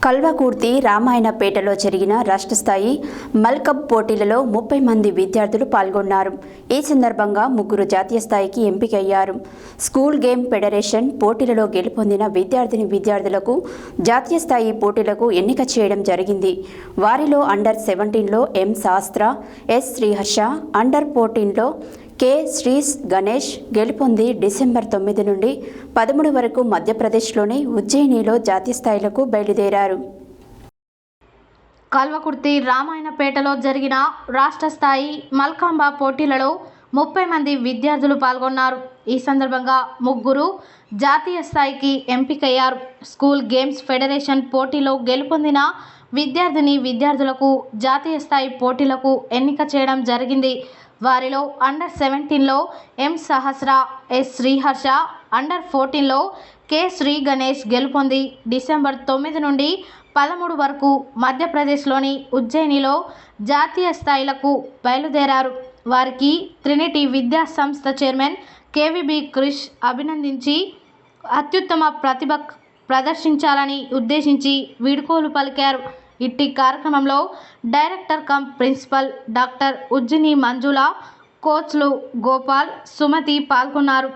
కల్వకుర్తి రామాయణపేటలో జరిగిన రాష్ట్ర స్థాయి మల్కబ్ పోటీలలో 30 మంది విద్యార్థులు పాల్గొన్నారు. ఈ సందర్భంగా ముగ్గురు జాతీయ స్థాయికి ఎంపికయ్యారు. స్కూల్ గేమ్ ఫెడరేషన్ పోటీలలో గెలుపొందిన విద్యార్థులకు జాతీయ స్థాయి పోటీలకు ఎన్నిక చేయడం జరిగింది. వారిలో అండర్ 17లో M Shastra, S Sriharsha, under 14లో కె శ్రీ గణేష్ గెలుపొంది డిసెంబర్ 9 నుండి 13 వరకు మధ్యప్రదేశ్లోని ఉజ్జయినిలో జాతీయ స్థాయిలకు బయలుదేరారు. కల్వకుర్తి రామాయణపేటలో జరిగిన రాష్ట్ర స్థాయి మల్కాంబ పోటీలలో 30 మంది విద్యార్థులు పాల్గొన్నారు. ఈ సందర్భంగా ముగ్గురు జాతీయ స్థాయికి ఎంపికయ్యారు. స్కూల్ గేమ్స్ ఫెడరేషన్ పోటీలో గెలుపొందిన విద్యార్థులకు జాతీయ స్థాయి పోటీలకు ఎన్నిక చేయడం జరిగింది. వారిలో అండర్ 17లో M Sahasra, S Sriharsha, under 14లో కె శ్రీ గణేష్ గెలుపొంది డిసెంబర్ 9 నుండి 13 వరకు మధ్యప్రదేశ్లోని ఉజ్జయినిలో జాతీయ స్థాయిలకు బయలుదేరారు. వారికి ట్రినిటీ విద్యా సంస్థ చైర్మన్ కేవీబీ క్రిష్ అభినందించి అత్యుత్తమ ప్రతిభ ప్రదర్శించాలని ఉద్దేశించి వీడ్కోలు పలికారు. ఇట్టి కార్యక్రమంలో director cum principal doctor Ujjini Manjula, కోచ్లు గోపాల్, సుమతి పాల్గొన్నారు.